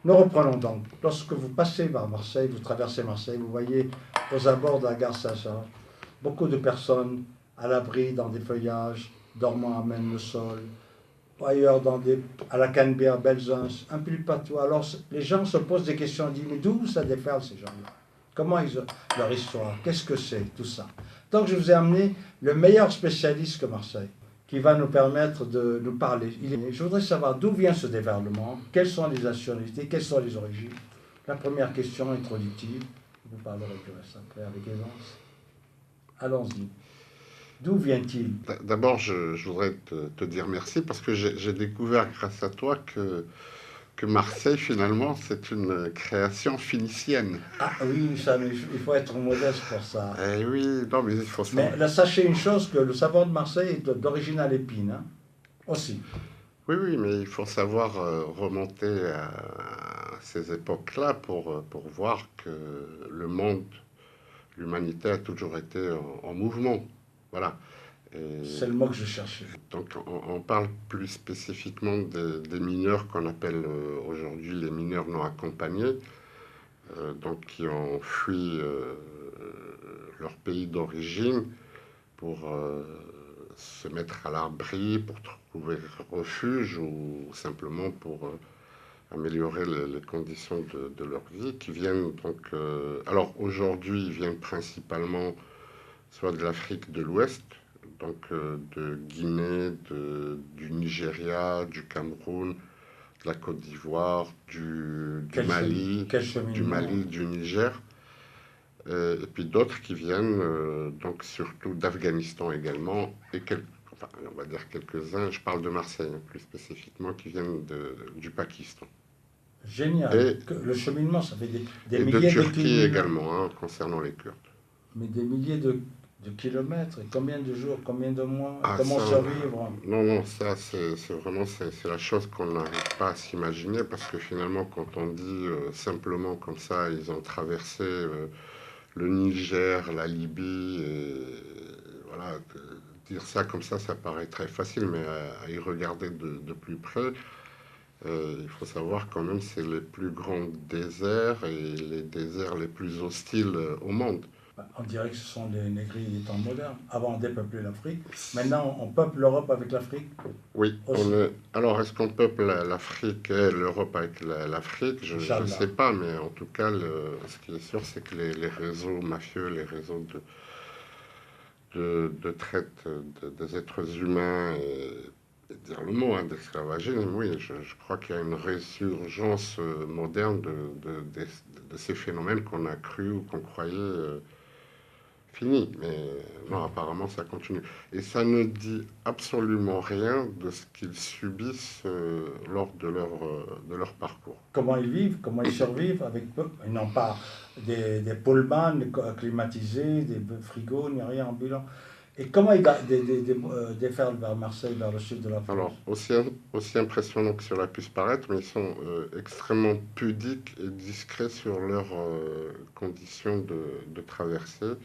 Nous reprenons donc. Lorsque vous passez par Marseille, vous traversez Marseille, vous voyez aux abords de la gare Saint-Charles beaucoup de personnes à l'abri dans des feuillages, dormant à même le sol, ou ailleurs à la Canebière, Belzins, un peu partout. Alors les gens se posent des questions, ils disent mais d'où ça déferle ces gens-là? Comment ils ont leur histoire? Qu'est-ce que c'est tout ça? Donc je vous ai amené le meilleur spécialiste que Marseille, qui va nous permettre de nous parler. Je voudrais savoir d'où vient ce déferlement, quelles sont les nationalités, quelles sont les origines. La première question introductive, vous parlerez du reste après avec aisance. Allons-y. D'où vient-il? D'abord, je voudrais te dire merci parce que j'ai découvert grâce à toi que Marseille, finalement, c'est une création phénicienne. Ah oui, ça, mais il faut être modeste pour ça. Eh oui, non, mais il faut savoir. Mais là, sachez une chose, que le savon de Marseille est d'origine alépine, hein, aussi. Oui, oui, mais il faut savoir remonter à ces époques-là pour voir que le monde, l'humanité a toujours été en mouvement. Voilà. C'est le mot que je cherchais. Donc on parle plus spécifiquement des mineurs qu'on appelle aujourd'hui les mineurs non accompagnés, donc qui ont fui leur pays d'origine pour se mettre à l'abri, pour trouver refuge ou simplement pour améliorer les conditions de leur vie, qui viennent donc... alors aujourd'hui, ils viennent principalement soit de l'Afrique de l'Ouest, donc de Guinée, du Nigeria, du Cameroun, de la Côte d'Ivoire, du Mali, du Niger, et puis d'autres qui viennent donc surtout d'Afghanistan également, et enfin, on va dire quelques-uns, je parle de Marseille plus spécifiquement, qui viennent du Pakistan. Génial. Et, le cheminement, ça fait des et milliers de Turquie également, hein, concernant les Kurdes. Mais des milliers de kilomètres, et combien de jours, combien de mois, comment survivre? Non, ça c'est vraiment c'est la chose qu'on n'arrive pas à s'imaginer, parce que finalement quand on dit simplement comme ça, ils ont traversé le Niger, la Libye, voilà, dire ça comme ça paraît très facile, mais à y regarder de plus près, il faut savoir quand même c'est les plus grands déserts et les déserts les plus hostiles au monde. On dirait que ce sont les négriers des temps modernes. Avant, on dépeuplait l'Afrique. Maintenant, on peuple l'Europe avec l'Afrique. Oui. Alors, est-ce qu'on peuple l'Afrique et l'Europe avec l'Afrique? Je ne sais pas, mais en tout cas, ce qui est sûr, c'est que les réseaux mafieux, les réseaux de traite des êtres humains, et dire le mot, hein, d'esclavagisme, oui, je crois qu'il y a une résurgence moderne de ces phénomènes qu'on a cru ou qu'on croyait fini, mais non, apparemment ça continue. Et ça ne dit absolument rien de ce qu'ils subissent lors de leur parcours. Comment ils vivent, comment ils survivent avec peu. Ils n'ont pas des pullmans climatisés, des frigos, ni rien ambulant. Et comment ils déferlent vers Marseille, vers le sud de la France? Alors, aussi impressionnant que cela puisse paraître, mais ils sont extrêmement pudiques et discrets sur leurs conditions de traversée.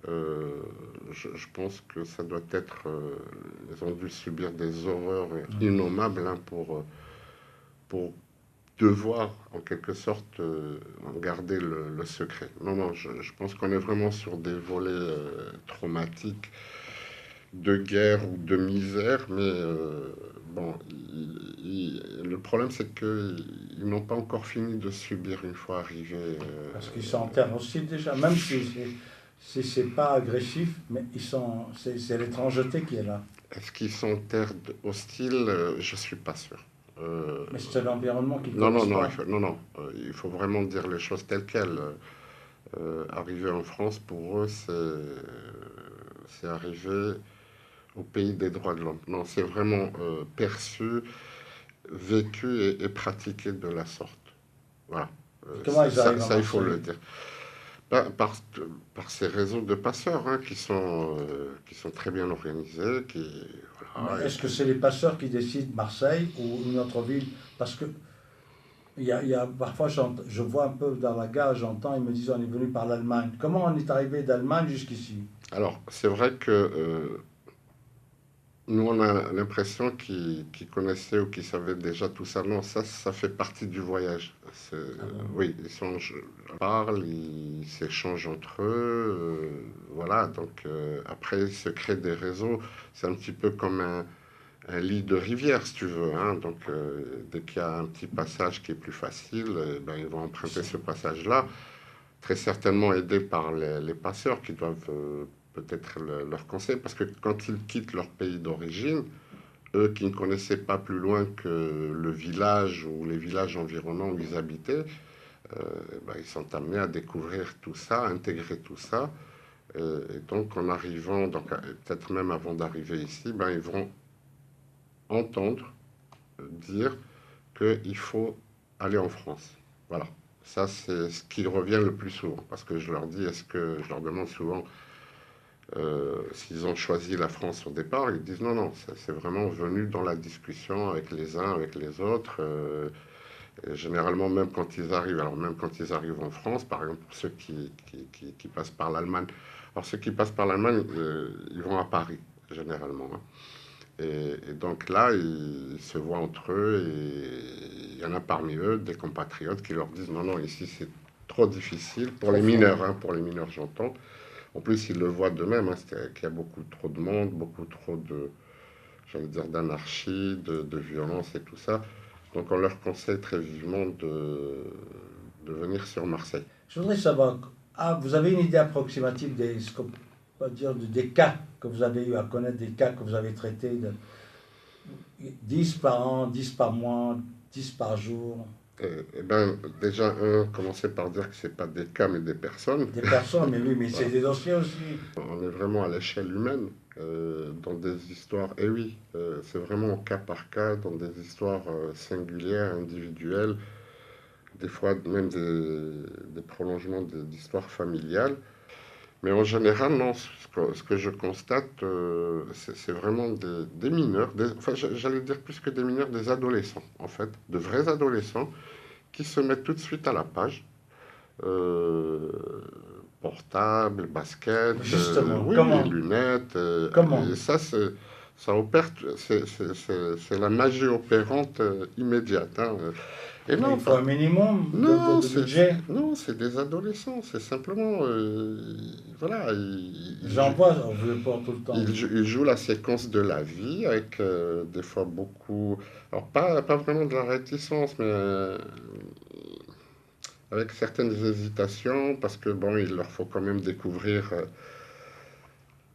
Je pense que ça doit être... ils ont dû subir des horreurs innommables, hein, pour devoir, en quelque sorte, garder le secret. Non, je pense qu'on est vraiment sur des volets traumatiques de guerre ou de misère, mais bon, le problème c'est qu'ils n'ont pas encore fini de subir une fois arrivés. Parce qu'ils sont en terre hostile déjà, même si c'est pas agressif, mais c'est l'étrangeté qui est là. Est-ce qu'ils sont en terre hostile? Je suis pas sûr. Mais c'est l'environnement qui non, il faut vraiment dire les choses telles quelles. Arriver en France, pour eux, c'est arriver au pays des droits de l'homme. Non, c'est vraiment perçu, vécu et pratiqué de la sorte. Voilà. Ça, il faut le dire. Par ces réseaux de passeurs, hein, qui sont très bien organisés. Voilà, est-ce que c'est les passeurs qui décident Marseille ou une autre ville? Parce que parfois, je vois un peu dans la gare, j'entends, ils me disent on est venu par l'Allemagne. Comment on est arrivé d'Allemagne jusqu'ici? Alors, c'est vrai que Nous, on a l'impression qu'ils connaissaient ou qu'ils savaient déjà tout ça. Non, ça fait partie du voyage. Ah bon? Oui, ils parlent, ils s'échangent entre eux. Voilà, donc après, ils se créent des réseaux. C'est un petit peu comme un lit de rivière, si tu veux, hein. Donc, dès qu'il y a un petit passage qui est plus facile, ben, ils vont emprunter ce passage-là, très certainement aidés par les passeurs qui doivent peut-être leur conseiller, parce que quand ils quittent leur pays d'origine, eux qui ne connaissaient pas plus loin que le village ou les villages environnants où ils habitaient, euh, ben, ils sont amenés à découvrir tout ça, à intégrer tout ça. Et donc en arrivant, donc peut-être même avant d'arriver ici, ben, ils vont entendre dire qu'il faut aller en France. Voilà. Ça, c'est ce qui revient le plus souvent. Parce que je leur dis, je leur demande souvent s'ils ont choisi la France au départ. Ils disent non, non, c'est vraiment venu dans la discussion avec les uns, avec les autres. Et généralement, même quand ils arrivent, alors même quand ils arrivent en France, par exemple, pour ceux qui passent par l'Allemagne. Alors, ceux qui passent par l'Allemagne, ils vont à Paris, généralement, hein. Et donc là, ils se voient entre eux et il y en a parmi eux des compatriotes qui leur disent non, non, ici c'est trop difficile pour Trop les fort. mineurs, hein, pour les mineurs j'entends. En plus, ils le voient d'eux-mêmes, hein, c'est qu'il y a beaucoup trop de monde, beaucoup trop de, j'allais dire, d'anarchie, de violence et tout ça. Donc on leur conseille très vivement de venir sur Marseille. Je voudrais savoir, vous avez une idée approximative ce qu'on peut dire, des cas que vous avez eu à connaître, des cas que vous avez traités, 10 par an, 10 par mois, 10 par jour, Eh ben, déjà, commencer par dire que c'est pas des cas mais des personnes. des personnes, mais oui, mais c'est Voilà. des dossiers aussi. On est vraiment à l'échelle humaine, dans des histoires, et oui, c'est vraiment au cas par cas, dans des histoires singulières, individuelles, des fois même des prolongements d'histoires familiales. Mais en général, non, ce que je constate, c'est vraiment des mineurs, enfin j'allais dire plus que des mineurs, des adolescents, en fait, de vrais adolescents, qui se mettent tout de suite à la page. Euh, Portable, basket, Justement, oui, comment? lunettes. Comment? Et ça opère, c'est la magie opérante immédiate, hein. Et Mais non, il faut un minimum non, de budget. non, c'est des adolescents, c'est simplement, voilà, J'en vois, on ne veut pas tout le temps. ils jouent la séquence de la vie avec des fois beaucoup, alors pas vraiment de la réticence, mais avec certaines hésitations, parce que bon, il leur faut quand même découvrir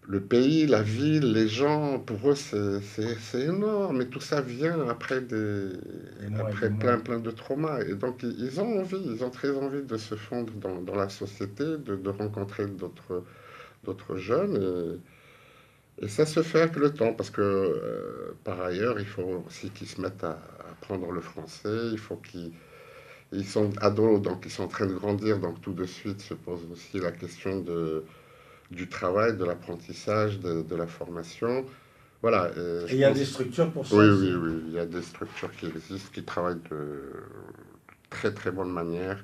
le pays, la ville, les gens. Pour eux, c'est énorme, et tout ça vient après Des mois et des après mois. plein de traumas. Et donc, ils ont envie, ils ont très envie de se fondre dans la société, de rencontrer d'autres jeunes. Et ça se fait avec le temps, parce que par ailleurs, il faut aussi qu'ils se mettent à apprendre le français, il faut qu'ils ils sont ados, donc ils sont en train de grandir, donc tout de suite se pose aussi la question du travail, de l'apprentissage, de la formation. Voilà, Et je il y a des pense. structures pour ça Oui, aussi. oui, oui, il y a des structures qui existent, qui travaillent de très très bonne manière,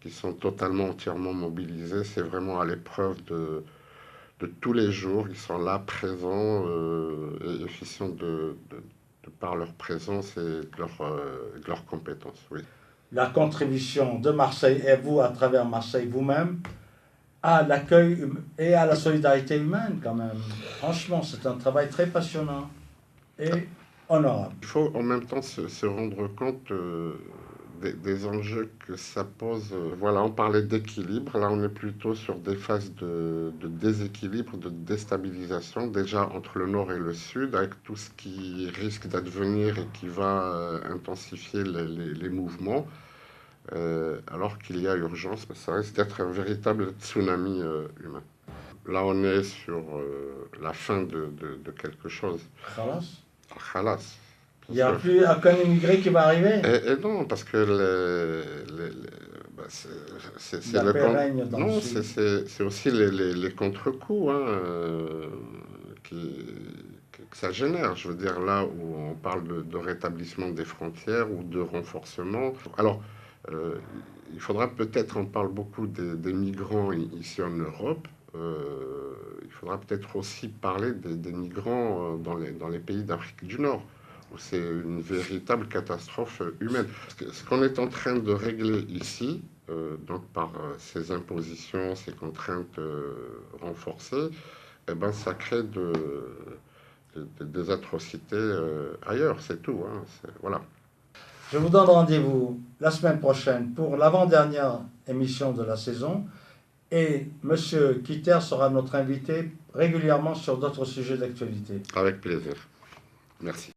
qui sont totalement, entièrement mobilisées. C'est vraiment à l'épreuve de tous les jours. Ils sont là, présents, et efficients de par leur présence et de leurs compétences. Oui. La contribution de Marseille et vous, à travers Marseille vous-même, à l'accueil et à la solidarité humaine quand même. Franchement, c'est un travail très passionnant et honorable. Il faut en même temps se rendre compte des enjeux que ça pose. Voilà, on parlait d'équilibre, là on est plutôt sur des phases de déséquilibre, de déstabilisation, déjà entre le nord et le sud, avec tout ce qui risque d'advenir et qui va intensifier les mouvements, alors qu'il y a urgence, ça risque d'être un véritable tsunami humain. Là on est sur la fin de quelque chose. Khalas. Khalas, Il bien n'y a sûr. plus aucun immigré qui va arriver. Et non, parce que bah, c'est La le paix règne dans le non, sud. c'est aussi les contre-coups, hein, que ça génère. Je veux dire, là où on parle de rétablissement des frontières ou de renforcement. Alors, euh, il faudra peut-être, on parle beaucoup des migrants ici en Europe, il faudra peut-être aussi parler des migrants dans les pays d'Afrique du Nord, où c'est une véritable catastrophe humaine. Ce qu'on est en train de régler ici, donc par ces impositions, ces contraintes renforcées, eh ben, ça crée des atrocités ailleurs, c'est tout. Hein, voilà. Je vous donne rendez-vous la semaine prochaine pour l'avant-dernière émission de la saison. Et M. Kitter sera notre invité régulièrement sur d'autres sujets d'actualité. Avec plaisir. Merci.